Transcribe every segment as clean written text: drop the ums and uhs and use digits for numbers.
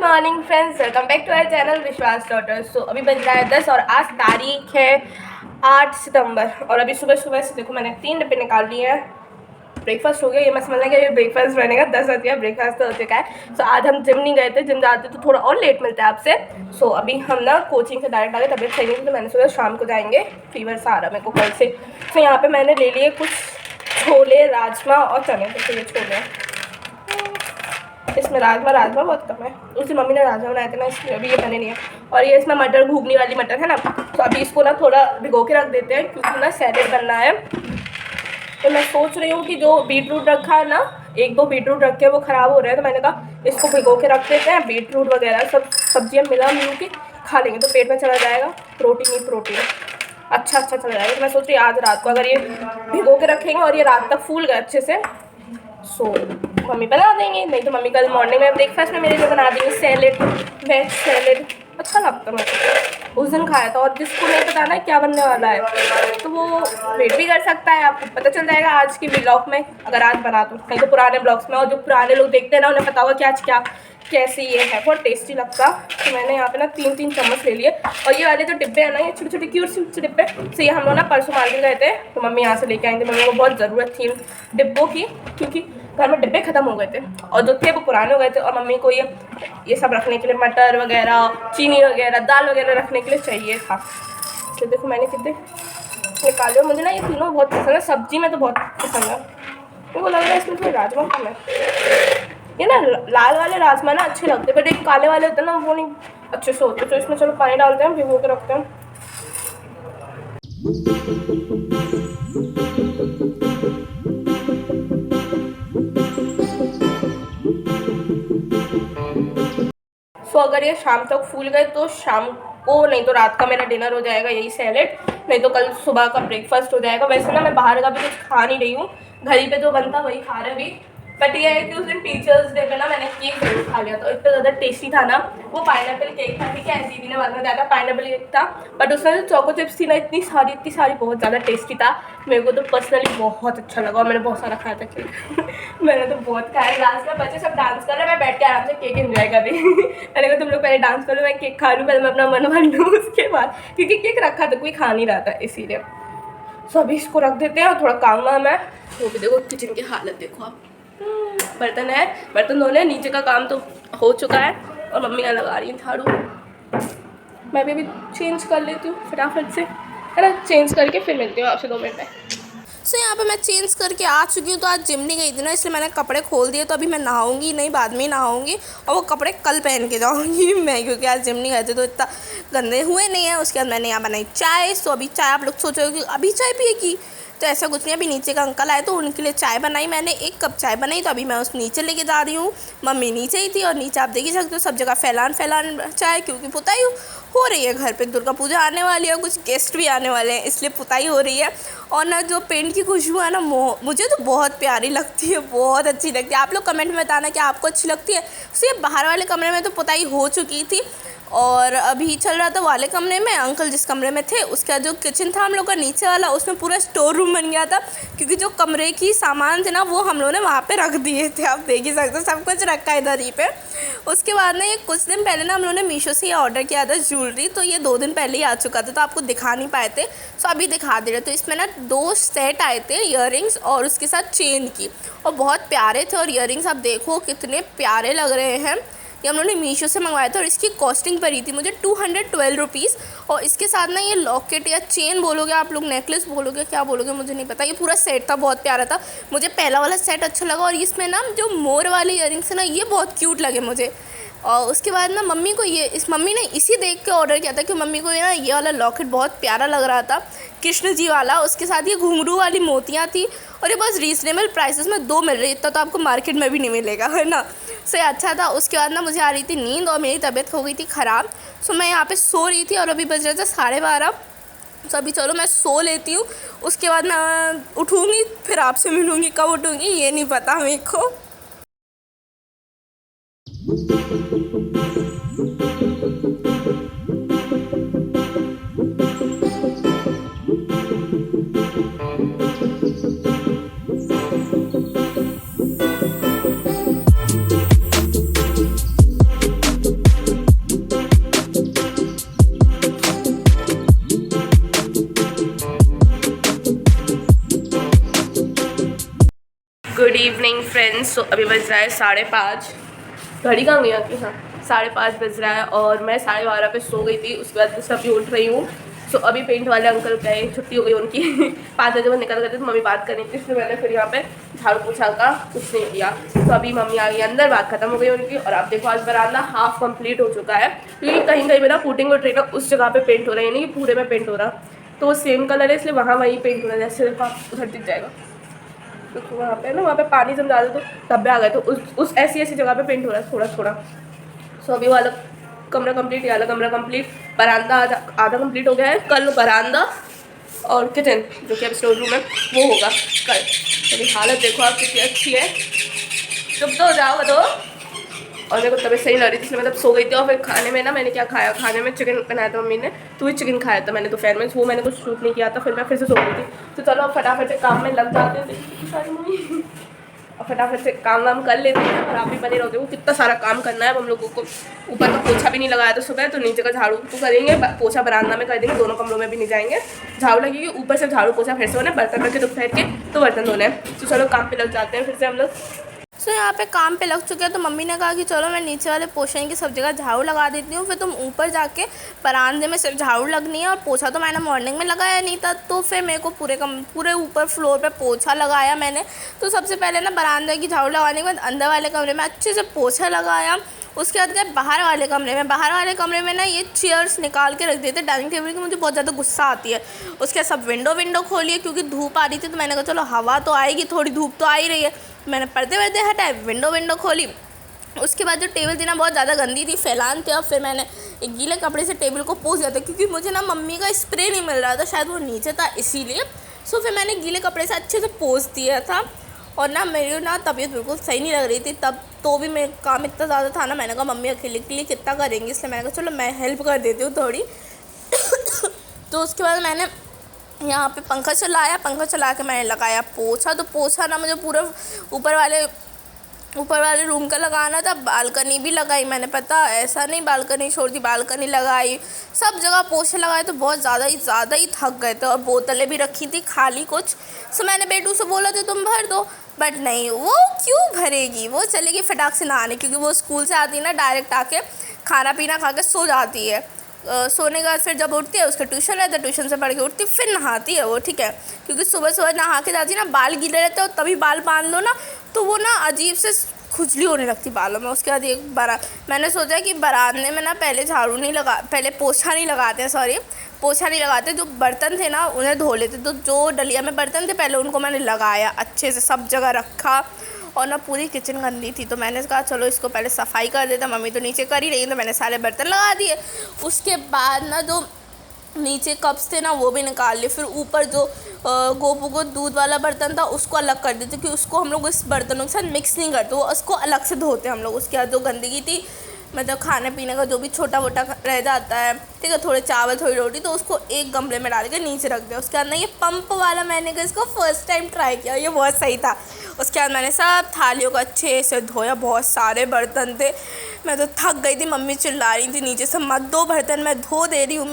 Morning friends, welcome back to our channel Vishwas daughters. सो अभी बज रहा है 10 और आज तारीख है 8 सितंबर और अभी सुबह सुबह से देखो मैंने 3 डिब्बे निकाल लिए हैं। ब्रेकफास्ट हो गया, ये मैं समझ लगा ये ब्रेकफास्ट बनेगा। 10 बज गया, ब्रेकफास्ट तो हो चुका है। सो आज हम जिम नहीं गए थे, जिम जाते तो थोड़ा और लेट मिलता है आपसे। सो अभी हम ना कोचिंग से डायरेक्ट आ गए, तबीयत सही नहीं थी तो मैंने सोचा शाम को जाएंगे, फीवर सा आ रहा मेरे को कल से। तो यहाँ पर मैंने ले लिए कुछ छोले, राजमा और चने के। ये छोले, इसमें राजमा बहुत कम है। उस दिन मम्मी ने राजमा बनाए थे ना, इसलिए अभी ये बने नहीं है। और ये इसमें मटर, घूगनी वाली मटर है ना, तो अभी इसको ना थोड़ा भिगो के रख देते हैं क्योंकि ना सैलेड बनना है। तो मैं सोच रही हूँ कि जो बीटरूट रखा है ना, 1-2 बीटरूट रखे वो ख़राब हो रहे हैं, तो मैंने कहा इसको भिगो के रख देते हैं। बीटरूट वगैरह सब सब्जियाँ मिला के खा लेंगे तो पेट में चला जाएगा, प्रोटीन ही प्रोटीन अच्छा चला जाएगा। तो मैं सोच रही हूँ आज रात को अगर ये भिगो के रखेंगे और ये रात तक फूल गए अच्छे से, सो मम्मी बना देंगे। नहीं तो मम्मी कल मॉर्निंग में ब्रेकफास्ट में मेरे लिए बना देंगे सैलेड, वेज सैलेड। अच्छा लगता है, मैं उस दिन खाया था। और जिसको नहीं पता ना क्या बनने वाला है तो वो वेट भी कर सकता है, आपको पता चल जाएगा आज की ब्लॉग में, अगर आज बना तो। नहीं तो पुराने ब्लॉग्स में, और जो पुराने लोग देखते हैं ना उन्हें पता होगा कि आज क्या कैसे ये है। बहुत टेस्टी लगता। तो मैंने यहाँ पे ना 3-3 चम्मच ले लिए। और ये वाले जो डिब्बे हैं ना, ये छोटे छोटे क्यूट से डिब्बे, तो ये हम लोग ना परसों मार्केट गए थे तो मम्मी यहाँ से लेके आएंगे। मम्मी को बहुत ज़रूरत थी डिब्बों की, क्योंकि घर में डिब्बे ख़त्म हो गए थे और जो थे वो पुराने हो गए थे। और मम्मी को ये सब रखने के लिए मटर वगैरह, चीनी वगैरह, दाल वगैरह रखने के लिए चाहिए था। तो देखो मैंने कितने निकाले। मुझे ना ये तीनों बहुत पसंद है, सब्जी में तो बहुत पसंद है। मेरे को लग रहा है इसमें थोड़ा राजमा कम है। ये ना लाल वाले राजमा ना अच्छे लगते हैं, बट एक काले वाले होते हैं ना वो नहीं अच्छे से होते। तो इसमें चलो पानी डालते हैं, भिगो के रखते हैं। तो अगर ये शाम तक फूल गए तो शाम को, नहीं तो रात का मेरा डिनर हो जाएगा यही सैलेड, नहीं तो कल सुबह का ब्रेकफास्ट हो जाएगा। वैसे ना मैं बाहर का भी कुछ खा नहीं रही हूँ, घर ही पे जो बनता वही खा रहे अभी। बट ये है कि उस दिन टीचर्स डे पे ना मैंने केक जरूर खा लिया था, इतना ज़्यादा टेस्टी था ना वो। पाइनएप्पल केक था, ठीक है, दीदी ने बाद में बताया था पाइनएप्पल केक था, बट उसमें जो चोको चिप्स थी ना इतनी सारी बहुत ज़्यादा टेस्टी था। मेरे को तो पर्सनली बहुत अच्छा लगा और मैंने बहुत सारा खाया था केक। मैंने तो बहुत खाया। लास्ट में बच्चे सब डांस कर रहे, मैं बैठ के आराम से केक एंजॉय कर रही। मैंने कहा तुम लोग पहले डांस करो, मैं केक खा लूँ, पहले मैं अपना मन भर लूँ उसके बाद, क्योंकि केक रखा था कोई खा नहीं रहा था इसीलिए। सो अभी इसको रख देते हैं और थोड़ा काम वाम है वो भी। देखो किचन की हालत देखो आप, बर्तन है, बर्तन धोने, नीचे का काम तो हो चुका है और मम्मी यहाँ लगा रही है झाड़ू। मैं भी अभी चेंज कर लेती हूँ फटाफट से, है ना। चेंज करके फिर मिलती हूँ आपसे 2 मिनट में। सो यहाँ पे मैं चेंज करके आ चुकी हूँ। तो आज जिम नहीं गई थी ना, इसलिए मैंने कपड़े खोल दिए। तो अभी मैं नहाऊंगी नहीं, बाद में ही नहाऊंगी और वो कपड़े कल पहन के जाऊँगी मैं, क्योंकि आज जिम नहीं गए थे तो इतना गंदे हुए नहीं है। उसके बाद मैंने यहाँ बनाई चाय। तो अभी चाय, आप लोग सोच रहे हो कि अभी चाय पिएगी, तो ऐसा कुछ नहीं। अभी नीचे का अंकल आए तो उनके लिए चाय बनाई मैंने, 1 कप चाय बनाई। तो अभी मैं उस नीचे लेके जा रही हूँ। मम्मी नीचे ही थी और नीचे आप देख ही सकते हो सब जगह फैलान चाय, क्योंकि पुताई हो रही है घर पे। दुर्गा पूजा आने वाली है, कुछ गेस्ट भी आने वाले हैं, इसलिए पुताई हो रही है। और ना जो पेंट की खुशबू है ना, मुझे तो बहुत प्यारी लगती है, बहुत अच्छी लगती है। आप लोग कमेंट में बताना कि आपको अच्छी लगती है। सिर्फ बाहर वाले कमरे में तो पुताई हो चुकी थी और अभी चल रहा था वाले कमरे में। अंकल जिस कमरे में थे उसका जो किचन था हम लोग का नीचे वाला, उसमें पूरा स्टोर रूम बन गया था, क्योंकि जो कमरे की सामान थे ना वो हम लोगों ने वहाँ पे रख दिए थे। आप देख ही सकते हो सब कुछ रखा है इधर ही पे। उसके बाद ना ये कुछ दिन पहले ना हम लोगों ने मीशो से ये ऑर्डर किया था ज्वेलरी, तो ये 2 दिन पहले ही आ चुका था, तो आपको दिखा नहीं पाए थे, तो अभी दिखा दे रहे। तो इसमें ना 2 सेट आए थे इयररिंग्स और उसके साथ चेन की, और बहुत प्यारे थे। और इयररिंग्स आप देखो कितने प्यारे लग रहे हैं। ये हम लोगों ने मीशो से मंगवाया था और इसकी कॉस्टिंग पड़ी थी मुझे 212 रुपीज़। और इसके साथ ना ये लॉकेट या चेन बोलोगे आप लोग, नेकलेस बोलोगे, क्या बोलोगे मुझे नहीं पता, ये पूरा सेट था, बहुत प्यारा था। मुझे पहला वाला सेट अच्छा लगा और इसमें ना जो मोर वाले इयररिंग्स है ना ये बहुत क्यूट लगे मुझे। और उसके बाद ना मम्मी को मम्मी ने इसी देख के ऑर्डर किया था कि मम्मी को ये वाला लॉकेट बहुत प्यारा लग रहा था, कृष्ण जी वाला। उसके साथ ये घुंघरू वाली मोतियाँ थी और ये बहुत रीज़नेबल प्राइसेस में 2 मिल रही, इतना तो आपको मार्केट में भी नहीं मिलेगा, है ना। सो ये अच्छा था। उसके बाद ना मुझे आ रही थी नींद और मेरी तबीयत हो गई थी ख़राब। सो मैं यहाँ पे सो रही थी और अभी बज रहे थे 12:30। तो अभी चलो मैं सो लेती हूँ, उसके बाद मैं उठूँगी, फिर आपसे मिलूँगी। कब उठूँगी ये नहीं पता मेरे को। Good evening friends. तो अभी बज रहा है 5:30। घड़ी कहाँ गई आपकी? हाँ 5:30 बज रहा है और मैं 12:30 पे सो गई थी। उसके बाद अभी उठ रही हूँ। सो अभी पेंट वाले अंकल गए, छुट्टी हो गई उनकी 5 बजे वो निकल गए थे तो मम्मी बात करनी थी, इसलिए मैंने फिर यहाँ पे झाड़ू पोछा का कुछ नहीं किया। तो अभी मम्मी आ गई अंदर, बात खत्म हो गई उनकी। और आप देखो आज बरामदा हाफ कंप्लीट हो चुका है, क्योंकि कहीं कहीं मेरा फूटिंग और ट्रेन उस जगह पे पेंट हो रहा है, यानी कि पूरे में पेंट हो रहा। तो वो सेम कलर है इसलिए वहाँ वहीं पेंट हो रहा है। जैसे उधर दिख जाएगा तो वहाँ पे ना, वहाँ पे पानी जम जाता तो धब्बे आ गए, तो उस ऐसी जगह पे पेंट हो रहा है थोड़ा थोड़ा। सो अभी वाला कमरा कंप्लीट, ये वाला कमरा कंप्लीट, बरामदा आधा कंप्लीट हो गया है। कल बरामदा और किचन जो कि अब स्टोर रूम है वो होगा कल। अभी हालत देखो आप कितनी अच्छी है। चुप तो हो जाओ तो। और मेरे को तबीयत सही लग रही थी इसलिए मैं तब सो गई थी। और फिर खाने में ना मैंने क्या खाया, खाने में चिकन बनाया था मम्मी ने, तो वही चिकन खाया था मैंने दोपहर में। वो मैंने कुछ शूट नहीं किया था, फिर मैं फिर से सो गई थी। तो चलो अब फटाफट से काम में लग जाते हैं सारी मम्मी, और फटाफट से काम वाम कर लेते हैं। और आप भी बने रहोगे, वो कितना सारा काम करना है अब हम लोगों को। ऊपर का पोछा भी नहीं लगाया था सुबह, तो नीचे का झाड़ू तो करेंगे, पोछा बरामदा में कर देंगे, दोनों कमरों में भी नहीं जाएंगे, झाड़ू लगेगी। ऊपर से झाड़ू पोछा फिर से होना है, बर्तन रखे दोपहर के तो बर्तन धोने हैं। तो चलो काम पे लग जाते हैं फिर से हम लोग। सो यहाँ पे काम पे लग चुके हैं, तो मम्मी ने कहा कि चलो मैं नीचे वाले पोर्शन की सब जगह झाड़ू लगा देती हूँ, फिर तुम ऊपर जाके बरामदे में सिर्फ झाड़ू लगनी है। और पोछा तो मैंने मॉर्निंग में लगाया नहीं था, तो फिर मेरे को पूरे ऊपर फ्लोर पे पोछा लगाया मैंने। तो सबसे पहले ना बरामदे की झाड़ू लगाने के बाद अंदर वाले कमरे में अच्छे से पोछा लगाया। उसके बाद गए बाहर वाले कमरे में ना ये चेयर्स निकाल के रख देते डाइनिंग टेबल की, मुझे बहुत ज़्यादा गुस्सा आती है। उसके बाद सब विंडो खोलिए, क्योंकि धूप आ रही थी, तो मैंने कहा चलो हवा तो आएगी, थोड़ी धूप तो आ ही रही है। मैंने पर्दे हटाए, विंडो खोली। उसके बाद जो टेबल थी ना बहुत ज़्यादा गंदी थी, फैलान थे, और फिर मैंने एक गीले कपड़े से टेबल को पोंछ दिया था, क्योंकि मुझे ना मम्मी का स्प्रे नहीं मिल रहा था, शायद वो नीचे था इसीलिए। सो फिर मैंने गीले कपड़े से अच्छे से पोंछ दिया था। और ना मेरी ना तबीयत बिल्कुल सही नहीं लग रही थी तब, तो भी मेरा काम इतना ज़्यादा था ना, मैंने कहा मम्मी अकेले के लिए कितना करेंगी, इसलिए मैंने कहा चलो मैं हेल्प कर देती हूँ थोड़ी। तो उसके बाद मैंने यहाँ पे पंखा चला के मैंने लगाया पोछा। तो पोछा ना मुझे पूरा ऊपर वाले रूम का लगाना था, बालकनी भी लगाई मैंने, पता ऐसा नहीं बालकनी छोड़ दी, बालकनी लगाई, सब जगह पोछे लगाए। तो बहुत ज़्यादा ही थक गए थे, और बोतलें भी रखी थी खाली कुछ। सो मैंने बेटू से बोला था तुम भर दो, बट नहीं, वो क्यों भरेगी, वो चलेगी फटाक से नहाने, क्योंकि वो स्कूल से आती है ना डायरेक्ट आके खाना पीना खा के सो जाती है। सोने के बाद फिर जब उठती है, उसका ट्यूशन रहता है, ट्यूशन से पढ़ के उठती फिर नहाती है वो, ठीक है। क्योंकि सुबह नहा के जाती है ना, बाल गीले रहते हैं और तभी बाल बांध लो ना, तो वो ना अजीब से खुजली होने लगती बालों में। उसके बाद एक बार मैंने सोचा कि बरामदे में ना पहले पोछा नहीं लगाते, जो बर्तन थे ना उन्हें धो लेते। तो जो डलिया में बर्तन थे पहले उनको मैंने लगाया, अच्छे से सब जगह रखा। और ना पूरी किचन गंदी थी, तो मैंने कहा चलो इसको पहले सफाई कर देता, मम्मी तो नीचे कर ही रही, तो मैंने सारे बर्तन लगा दिए। उसके बाद ना जो नीचे कप्स थे ना वो भी निकाल लिए, फिर ऊपर जो गोपू को दूध वाला बर्तन था उसको अलग कर देते, क्योंकि उसको हम लोग इस बर्तनों के साथ मिक्स नहीं करते, वो उसको अलग से धोते हम लोग। उसके बाद जो गंदगी थी, मतलब खाने पीने का जो भी छोटा मोटा रह जाता है, ठीक है, थोड़े चावल थोड़ी रोटी, तो उसको एक गमले में डाल के नीचे रख दिया। उसके बाद ना ये पंप वाला मैंने इसको फर्स्ट टाइम ट्राई किया, ये बहुत सही था। उसके बाद मैंने सब थालियों को अच्छे से धोया, बहुत सारे बर्तन थे, मैं तो थक गई थी। मम्मी चिल्ला रही थी नीचे से मत दो बर्तन, मैं धो दे रही हूँ,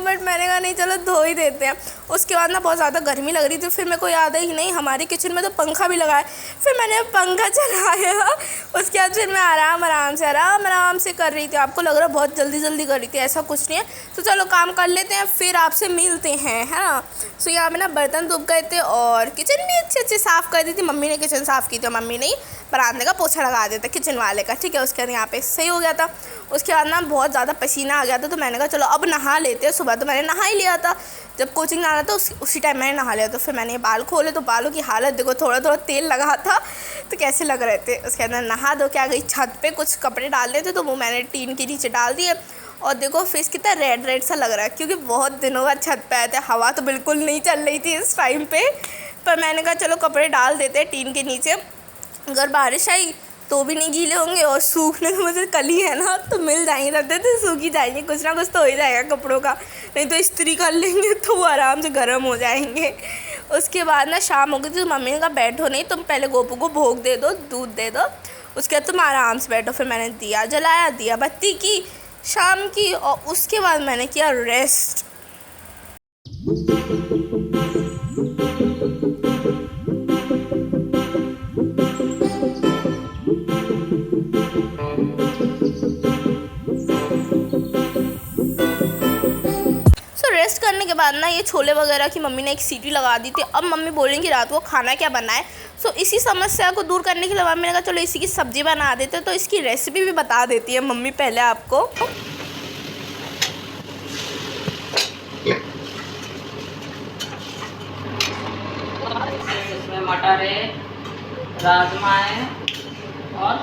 बट मैंने कहा नहीं चलो धो ही देते हैं। उसके बाद ना बहुत ज़्यादा गर्मी लग रही थी, फिर मेरे को याद आई नहीं हमारी किचन में तो पंखा भी लगाया, फिर मैंने पंखा चलाया। उसके बाद फिर मैं आराम से कर रही थी। आपको लग रहा बहुत जल्दी कर रही थी, ऐसा कुछ नहीं है। तो चलो काम कर लेते हैं, फिर आपसे मिलते हैं, है ना। सो यहाँ पे ना बर्तन धुप गए थे और किचन भी अच्छे साफ़ कर दी थी। मम्मी ने किचन साफ़ की थी, मम्मी ने बरामदे का पोछा लगा दिया था किचन वाले का, ठीक है। उसके बाद यहाँ पे सही हो गया था। उसके बाद ना बहुत ज़्यादा पसीना आ गया था, तो मैंने कहा चलो अब नहा लेते हैं। सुबह तो मैंने नहा ही लिया था, जब कोचिंग जाना था उसी टाइम मैंने नहा लिया। तो फिर मैंने ये बाल खोले, तो बालों की हालत देखो, थोड़ा तेल लगा था तो कैसे लग रहे थे। उसके बाद नहा धो के आ गई छत पे, कुछ कपड़े डालने थे तो वो मैंने टीन के नीचे डाल दिए। और देखो फेस कितना रेड सा लग रहा है, क्योंकि बहुत दिनों बाद छत पे आए थे, हवा तो बिल्कुल नहीं चल रही थी इस टाइम पे, पर मैंने कहा चलो कपड़े डाल देते हैं टीन के नीचे, अगर बारिश आई तो भी नहीं गीले होंगे, और सूखने तो मुझे कल ही है ना, तो मिल जाएंगे, तब तक तो सूख ही जाएंगे, कुछ ना कुछ तो हो ही जाएगा कपड़ों का, नहीं तो इस्त्री कर लेंगे तो वो आराम से गर्म हो जाएंगे। उसके बाद ना शाम हो गई, तो मम्मी ने कहा बैठो नहीं, तुम पहले गोपू को भोग दे दो, दूध दे दो, उसके बाद तुम आराम से बैठो। फिर मैंने दिया जलाया, दिया बत्ती की शाम की, और उसके बाद मैंने किया रेस्ट। बाद ना ये छोले वगैरह की मम्मी ने एक सीटी लगा दी थी। अब मम्मी बोल रही कि रात को खाना क्या बनाए। सो इसी समस्या को दूर करने के लिए मम्मी ने कहा चलो इसी की सब्ज़ी बना देते, तो इसकी रेसिपी भी बता देती है मम्मी पहले आपको। इसमें मटर है, राजमा है और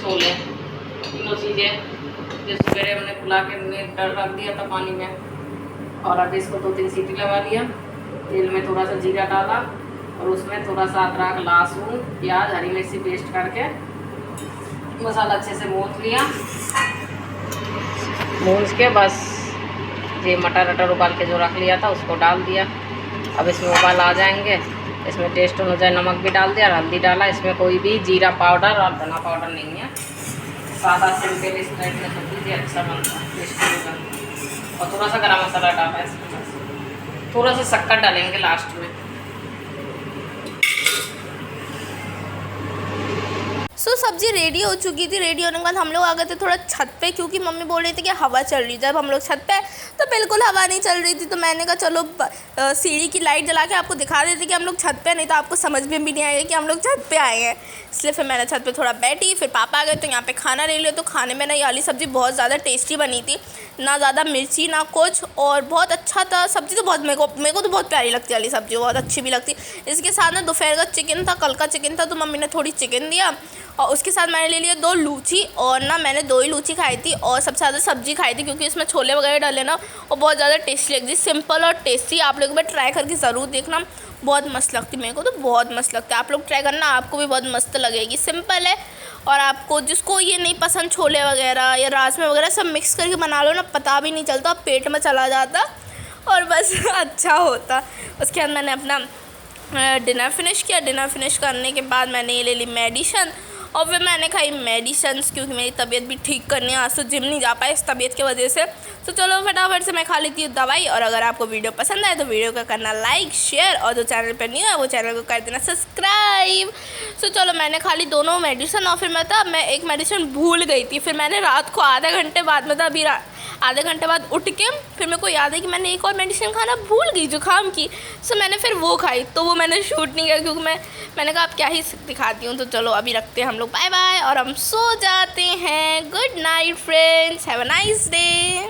छोले, तीनों चीज़ें जो सवेरे हमने फुला के रख दिया था पानी में, और अब इसको 2-3 सीटी लगा लिया। तेल में थोड़ा सा जीरा डाला और उसमें थोड़ा सा अदरक, लहसुन, प्याज, हरी मिर्ची पेस्ट करके मसाला अच्छे से मूँछ लिया। मूँछ के बस ये मटर उबाल के जो रख लिया था उसको डाल दिया। अब इसमें उबाल आ जाएंगे, इसमें टेस्ट हो जाए, नमक भी डाल दिया और हल्दी डाला। इसमें कोई भी जीरा पाउडर और धना पाउडर नहीं है, सादा सिंपल इस टाइप में सब्जी अच्छा बनता है, टेस्टी भी बनता है। और थोड़ा सा गरम मसाला डाला है इसमें, बस थोड़ा सा शक्कर डालेंगे लास्ट में। सो सब्ज़ी रेडी हो चुकी थी। रेडी होने के बाद हम लोग आ गए थे थोड़ा छत पे, क्योंकि मम्मी बोल रही थी कि हवा चल रही है। जब हम लोग छत पे तो बिल्कुल हवा नहीं चल रही थी, तो मैंने कहा चलो सीढ़ी की लाइट जला के आपको दिखा देती कि हम लोग छत पे, नहीं तो आपको समझ में भी नहीं आएगा कि हम लोग छत पे आए हैं। इसलिए फिर मैंने छत पे थोड़ा बैठी, फिर पापा आ गए तो यहाँ पे खाना ले लिया। तो खाने में ना ये वाली सब्ज़ी बहुत ज़्यादा टेस्टी बनी थी, ना ज़्यादा मिर्ची ना कुछ, और बहुत अच्छा था। सब्ज़ी तो बहुत मेरे को तो बहुत प्यारी लगती है वाली सब्ज़ी, बहुत अच्छी भी लगती। इसके साथ ना दोपहर का चिकन था, कल का चिकन था, तो मम्मी ने थोड़ी चिकन दिया और उसके साथ मैंने ले लिया 2 लूची, और ना मैंने 2 ही लूची खाई थी और सबसे ज़्यादा सब्ज़ी खाई थी, क्योंकि इसमें छोले वगैरह डाले ना और बहुत ज़्यादा टेस्टी लगती, सिंपल और टेस्टी। आप लोग भी ट्राई करके ज़रूर देखना, बहुत मस्त लगती। मेरे को तो बहुत मस्त लगता है, आप लोग ट्राई करना, आपको भी बहुत मस्त लगेगी। सिंपल है, और आपको जिसको ये नहीं पसंद छोले वगैरह या राजमा वगैरह सब मिक्स करके बना लो ना, पता भी नहीं चलता, पेट में चला जाता और बस अच्छा होता। उसके बाद मैंने अपना डिनर फिनिश किया। डिनर फिनिश करने के बाद मैंने ये ले ली मेडिसन, और फिर मैंने खाई मेडिसन्स, क्योंकि मेरी तबीयत भी ठीक करनी है। आज तो जिम नहीं जा पाए इस तबीयत की वजह से, तो चलो फटाफट से मैं खा लेती हूँ दवाई। और अगर आपको वीडियो पसंद आए तो वीडियो को करना लाइक, शेयर, और जो चैनल पर नहीं है वो चैनल को कर देना सब्सक्राइब। तो चलो मैंने खा ली दोनों मेडिसन, और फिर मैं एक मेडिसिन भूल गई थी। फिर मैंने रात को आधे घंटे बाद, मतलब अभी आधे घंटे बाद उठ के फिर मेरे को याद है कि मैंने एक और मेडिसिन खाना भूल गई जुकाम की। सो मैंने फिर वो खाई, तो वो मैंने शूट नहीं किया, क्योंकि मैंने कहा आप क्या ही दिखाती हूँ। तो चलो अभी रखते हैं हम लोग, बाय बाय, और हम सो जाते हैं। Good night friends, have a nice day.